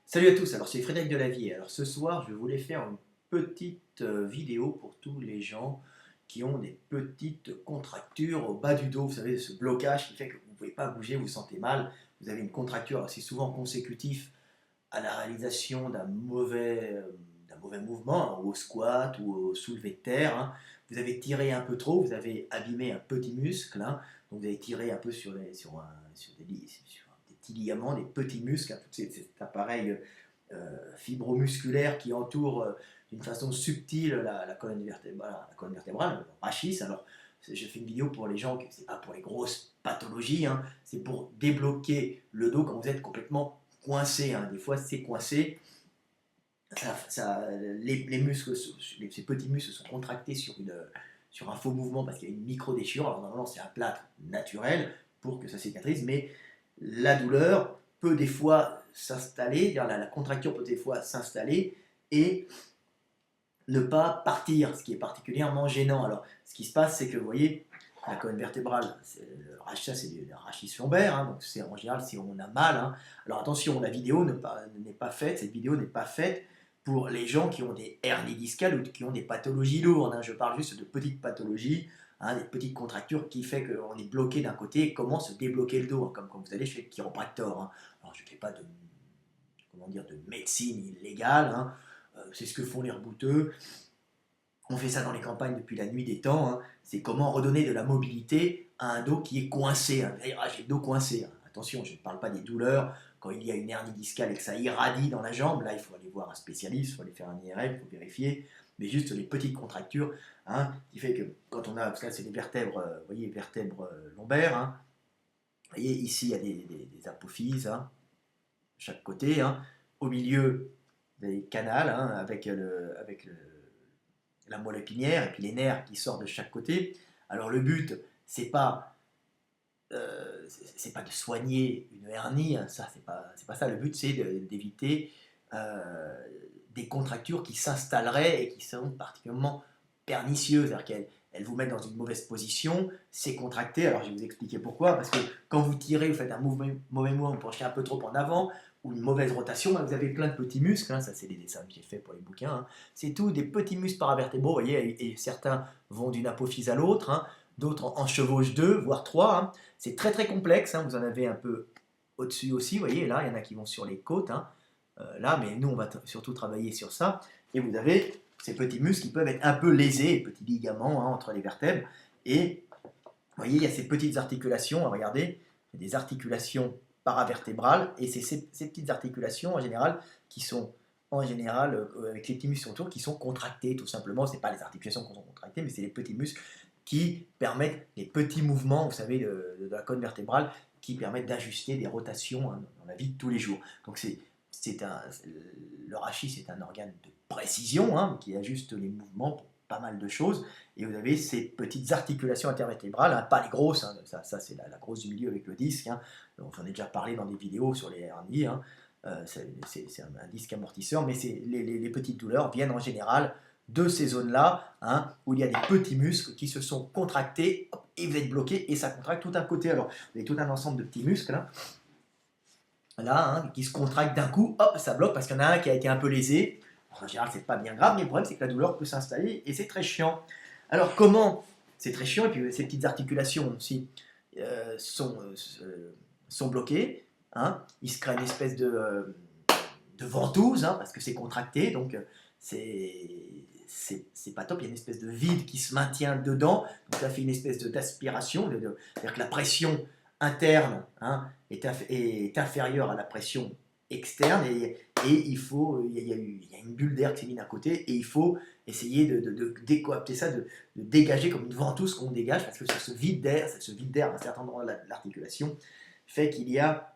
Salut à tous, alors c'est Frédéric Delavier. Alors ce soir, je voulais faire une petite vidéo pour tous les gens qui ont des petites contractures au bas du dos. Vous savez, ce blocage qui fait que vous ne pouvez pas bouger, vous vous sentez mal. Vous avez une contracture assez souvent consécutif à la réalisation d'un mauvais mouvement, hein, au squat ou au soulevé de terre. Hein. Vous avez tiré un peu trop, vous avez abîmé un petit muscle. Hein. Donc vous avez tiré un peu sur des petits ligaments, des petits muscles, hein, tout cet appareil fibromusculaire qui entoure d'une façon subtile la colonne vertébrale, le rachis. Alors, je fais une vidéo pour les gens, c'est pas pour les grosses pathologies, hein, c'est pour débloquer le dos quand vous êtes complètement coincé. Hein. Des fois, c'est coincé, les muscles, ces petits muscles sont contractés sur un faux mouvement parce qu'il y a une micro-déchirure. Alors, normalement, c'est un plâtre naturel pour que ça cicatrise, mais la douleur peut des fois s'installer, la contracture peut des fois s'installer et ne pas partir, ce qui est particulièrement gênant. Alors, ce qui se passe, c'est que vous voyez, la colonne vertébrale, ça c'est le rachis lombaire, hein, donc c'est en général si on a mal. Hein. Alors attention, la vidéo n'est pas faite, cette vidéo n'est pas faite pour les gens qui ont des hernies discales ou qui ont des pathologies lourdes. Hein. Je parle juste de petites pathologies, hein, des petites contractures qui fait qu'on est bloqué d'un côté et comment se débloquer le dos, hein, comme quand vous allez chez le chiropracteur. Hein. Alors je ne fais pas de médecine illégale, hein. C'est ce que font les rebouteux. On fait ça dans les campagnes depuis la nuit des temps. Hein. C'est comment redonner de la mobilité à un dos qui est coincé. Hein. Ah, j'ai le dos coincé. Hein. Attention, je ne parle pas des douleurs. Quand il y a une hernie discale et que ça irradie dans la jambe, là, il faut aller voir un spécialiste, il faut aller faire un IRM, il faut vérifier. Mais juste les petites contractures, hein, qui fait que quand on a, parce que là, c'est des vertèbres, vous voyez, vertèbres lombaires. Hein. Vous voyez, ici, il y a des apophyses, hein, de chaque côté. Hein. Au milieu, des canals, hein, avec la moelle épinière et puis les nerfs qui sortent de chaque côté. Alors le but, c'est pas de soigner une hernie, hein, ça c'est pas ça. Le but c'est d'éviter des contractures qui s'installeraient et qui sont particulièrement pernicieuses, c'est-à-dire qu'elles vous mettent dans une mauvaise position, c'est contracté. Alors je vais vous expliquer pourquoi, parce que quand vous tirez, vous faites un mauvais mouvement, vous penchez un peu trop en avant, ou une mauvaise rotation, vous avez plein de petits muscles, hein, ça c'est des dessins que j'ai fait pour les bouquins, hein. C'est tout des petits muscles paravertébraux, vous voyez, et certains vont d'une apophyse à l'autre, hein, d'autres en chevauchent deux, voire trois. Hein. C'est très très complexe, hein, vous en avez un peu au-dessus aussi, vous voyez, là il y en a qui vont sur les côtes, hein, là, mais nous on va surtout travailler sur ça, et vous avez ces petits muscles qui peuvent être un peu lésés, petits ligaments, hein, entre les vertèbres, et vous voyez, il y a ces petites articulations, regardez, il y a des articulations paravertébrales, et c'est ces petites articulations en général qui sont avec les petits muscles autour, qui sont contractés tout simplement. Ce n'est pas les articulations qui sont contractées, mais c'est les petits muscles qui permettent les petits mouvements, vous savez, de la colonne vertébrale, qui permettent d'ajuster des rotations, hein, dans la vie de tous les jours. Donc le rachis, c'est un organe de précision, hein, qui ajuste les mouvements pour pas mal de choses. Et vous avez ces petites articulations intervertébrales, hein, pas les grosses, hein, ça c'est la grosse du milieu avec le disque. Hein, donc j'en ai déjà parlé dans des vidéos sur les hernies. Hein, c'est un disque amortisseur, mais les petites douleurs viennent en général de ces zones-là, hein, où il y a des petits muscles qui se sont contractés, hop, et vous êtes bloqué, et ça contracte tout un côté. Alors, vous avez tout un ensemble de petits muscles, hein, là, hein, qui se contractent d'un coup, hop, ça bloque, parce qu'il y en a un qui a été un peu lésé. En général, c'est pas bien grave, mais le problème, c'est que la douleur peut s'installer, et c'est très chiant. Alors, comment? C'est très chiant, et puis ces petites articulations aussi sont bloquées, hein, il se crée une espèce de ventouse, hein, parce que c'est contracté, donc c'est pas top, il y a une espèce de vide qui se maintient dedans, donc ça fait une espèce d'aspiration, c'est-à-dire que la pression interne, hein, est inférieure à la pression externe, et il y a une bulle d'air qui s'est mise d'un côté, et il faut essayer de décoapter ça, de dégager comme une ventouse qu'on dégage, parce que ce vide d'air à un certain endroit de l'articulation fait qu'il y a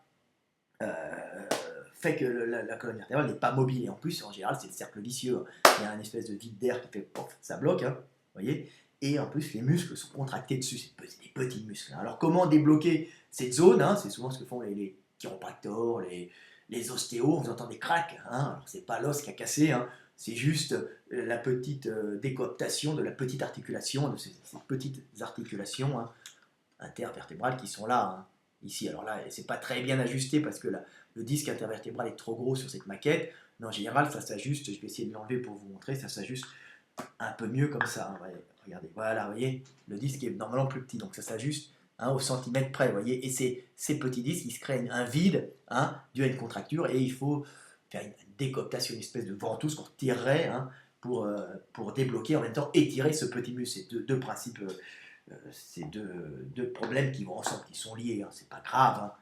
fait que la colonne vertébrale n'est pas mobile. Et en plus, en général, c'est le cercle vicieux. Il y a une espèce de vide d'air qui fait pof, ça bloque, hein, vous voyez. Et en plus, les muscles sont contractés dessus, c'est des petits muscles. Hein. Alors, comment débloquer cette zone, hein, c'est souvent ce que font les chiropracteurs, les ostéos, vous entendez des cracks. Hein. Alors, c'est pas l'os qui a cassé, hein, c'est juste la petite décoaptation de la petite articulation, de ces petites articulations, hein, intervertébrales qui sont là. Hein. Ici, alors là, c'est pas très bien ajusté parce que le disque intervertébral est trop gros sur cette maquette, mais en général, ça s'ajuste, je vais essayer de l'enlever pour vous montrer, ça s'ajuste un peu mieux comme ça. Hein, ouais, regardez, voilà, vous voyez, le disque est normalement plus petit, donc ça s'ajuste au centimètre près, vous voyez, et ces petits disques, ils se créent un vide dû à une contracture, et il faut faire une décooptation, une espèce de ventouse qu'on tirerait pour débloquer, en même temps étirer ce petit muscle. C'est deux principes, c'est deux problèmes qui vont ensemble, qui sont liés, c'est pas grave.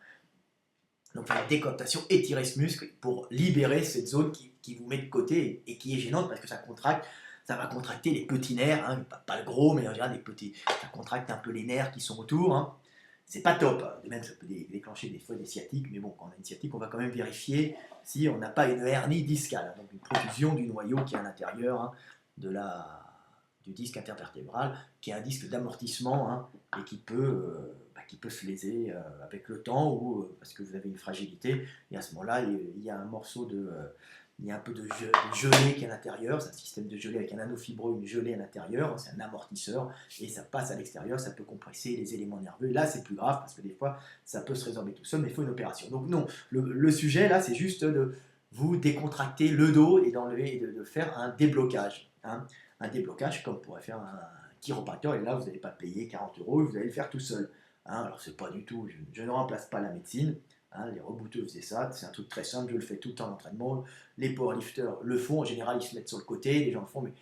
Donc faire une décooptation, étirer ce muscle pour libérer cette zone qui vous met de côté et qui est gênante parce que ça contracte, ça va contracter les petits nerfs, pas le gros, mais en général les petits, ça contracte un peu les nerfs qui sont autour. C'est pas top, de même ça peut déclencher des fois des sciatiques, mais bon, quand on a une sciatique, on va quand même vérifier si on n'a pas une hernie discale, donc une protrusion du noyau qui est à l'intérieur du disque intervertébral, qui est un disque d'amortissement et qui peut se léser avec le temps ou parce que vous avez une fragilité, et à ce moment-là, il y a un morceau il y a un peu de gelée qui est à l'intérieur, c'est un système de gelée avec un anneau fibreux, une gelée à l'intérieur, c'est un amortisseur, et ça passe à l'extérieur, ça peut compresser les éléments nerveux. Et là, c'est plus grave, parce que des fois, ça peut se résorber tout seul, mais il faut une opération. Donc non, le sujet, là, c'est juste de vous décontracter le dos et d'enlever et de faire un déblocage. Un déblocage comme pourrait faire un chiropracteur, et là, vous n'allez pas payer 40 €, vous allez le faire tout seul. Alors, c'est pas du tout, je ne remplace pas la médecine. Les rebooteux faisaient ça, c'est un truc très simple, je le fais tout le temps en entraînement. Les powerlifters le font, en général ils se mettent sur le côté, les gens le font, mais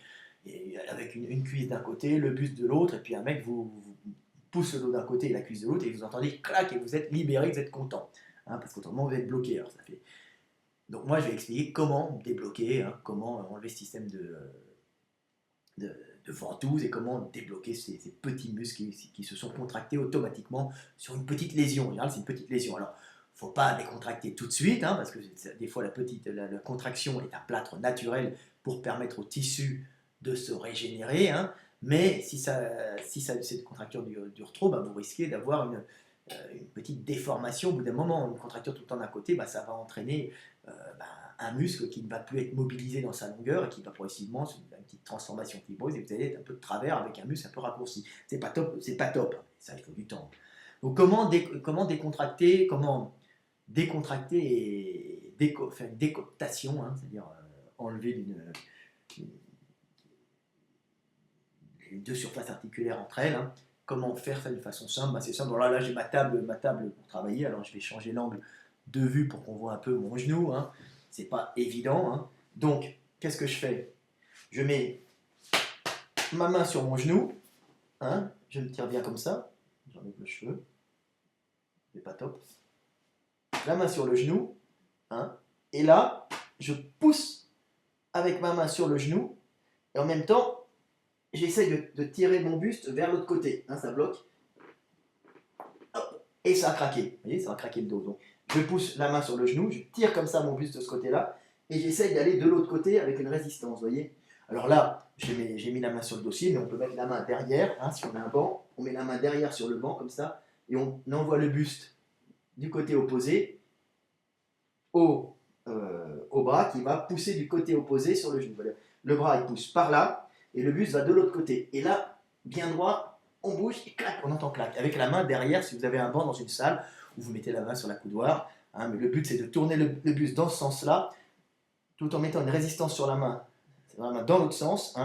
avec une cuisse d'un côté, le buste de l'autre, et puis un mec vous pousse le dos d'un côté et la cuisse de l'autre, et vous entendez clac, et vous êtes libéré, vous êtes content. Parce qu'autrement vous êtes bloqué. Alors, ça fait... Donc moi je vais expliquer comment débloquer, comment enlever ce système de ventouse et comment débloquer ces petits muscles qui se sont contractés automatiquement sur une petite lésion. En général, c'est une petite lésion. Alors, il ne faut pas les contracter tout de suite, parce que des fois, la contraction est un plâtre naturel pour permettre au tissu de se régénérer. Mais si cette contracture dure trop, vous risquez d'avoir une petite déformation au bout d'un moment. Une contracture tout le temps d'un côté, ça va entraîner un muscle qui ne va plus être mobilisé dans sa longueur et qui va progressivement se une petite transformation fibreuse, et vous allez être un peu de travers avec un muscle un peu raccourci. C'est pas top, c'est pas top. Ça, il faut du temps. Donc comment décontracter, et faire une décooptation, c'est-à-dire enlever les deux surfaces articulaires entre elles. Comment faire ça de façon simple? C'est simple. Là j'ai ma table pour travailler, alors je vais changer l'angle de vue pour qu'on voit un peu mon genou. C'est pas évident. Donc, qu'est-ce que je fais? Je mets ma main sur mon genou, je me tire bien comme ça, j'enlève le cheveu, c'est pas top. La main sur le genou, et là, je pousse avec ma main sur le genou, et en même temps, j'essaie de tirer mon buste vers l'autre côté, ça bloque, hop, et ça a craqué, vous voyez, ça va craquer le dos. Donc, je pousse la main sur le genou, je tire comme ça mon buste de ce côté-là, et j'essaye d'aller de l'autre côté avec une résistance, vous voyez. Alors là, j'ai mis la main sur le dossier, mais on peut mettre la main derrière, si on a un banc, on met la main derrière sur le banc, comme ça, et on envoie le buste du côté opposé au bras qui va pousser du côté opposé sur le genou. Voilà. Le bras, il pousse par là, et le buste va de l'autre côté. Et là, bien droit, on bouge, et clac, on entend clac. Avec la main derrière, si vous avez un banc dans une salle, où vous mettez la main sur la coudoir, mais le but c'est de tourner le buste dans ce sens-là, tout en mettant une résistance sur la main, vraiment dans l'autre sens,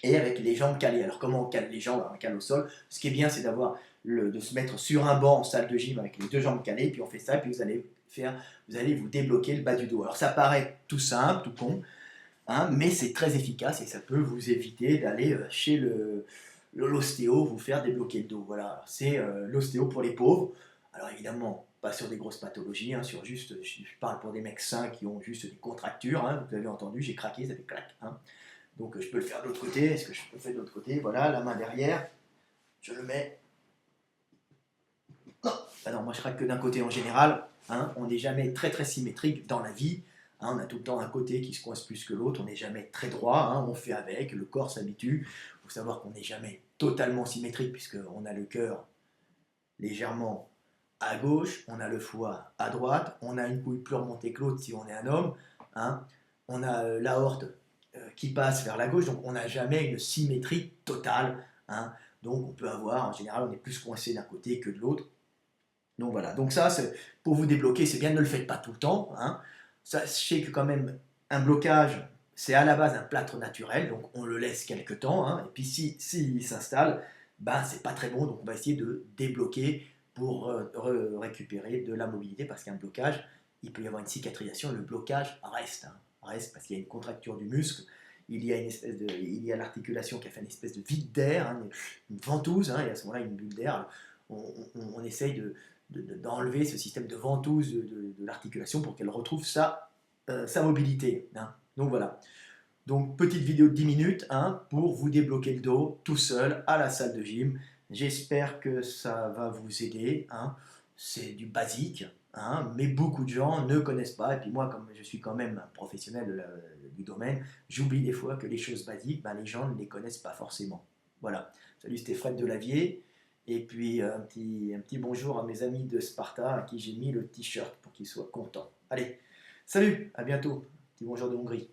et avec les jambes calées. Alors comment on cale les jambes? On cale au sol. Ce qui est bien, c'est de se mettre sur un banc en salle de gym avec les deux jambes calées, puis on fait ça, et puis vous allez vous débloquer le bas du dos. Alors ça paraît tout simple, tout con, mais c'est très efficace, et ça peut vous éviter d'aller chez l'ostéo vous faire débloquer le dos. Voilà, c'est l'ostéo pour les pauvres. Alors évidemment, pas sur des grosses pathologies, sur juste, je parle pour des mecs sains qui ont juste des contractures, vous avez entendu, j'ai craqué, ça fait clac. Donc je peux le faire de l'autre côté. Est-ce que je peux le faire de l'autre côté? Voilà, la main derrière, je le mets. Non, moi je craque que d'un côté en général. On n'est jamais très très symétrique dans la vie. On a tout le temps un côté qui se coince plus que l'autre. On n'est jamais très droit. On fait avec. Le corps s'habitue. Il faut savoir qu'on n'est jamais totalement symétrique puisqu'on a le cœur légèrement à gauche, on a le foie à droite, on a une couille plus remontée que l'autre si on est un homme. On a l'aorte qui passe vers la gauche, donc on n'a jamais une symétrie totale. Donc on peut avoir, en général, on est plus coincé d'un côté que de l'autre. Donc voilà, donc ça, pour vous débloquer, c'est bien, ne le faites pas tout le temps. Hein. Sachez que quand même, un blocage, c'est à la base un plâtre naturel, donc on le laisse quelques temps. Hein, et puis s'il s'installe, ben, c'est pas très bon, donc on va essayer de débloquer pour récupérer de la mobilité, parce qu'un blocage, il peut y avoir une cicatrisation, le blocage reste, hein, reste parce qu'il y a une contracture du muscle, il y a l'articulation qui a fait une espèce de vide d'air, hein, une ventouse, hein, et à ce moment-là, une bulle d'air. On essaye d'enlever ce système de ventouse de l'articulation pour qu'elle retrouve sa mobilité. Hein. Donc voilà. Donc petite vidéo de 10 minutes hein, pour vous débloquer le dos tout seul à la salle de gym. J'espère que ça va vous aider. Hein. C'est du basique, hein, mais beaucoup de gens ne connaissent pas. Et puis moi, comme je suis quand même un professionnel du domaine, j'oublie des fois que les choses basiques, ben, les gens ne les connaissent pas forcément. Voilà. Salut, c'était Fred Delavier. Et puis un petit bonjour à mes amis de Sparta à qui j'ai mis le t-shirt pour qu'ils soient contents. Allez, salut, à bientôt. Petit bonjour de Hongrie.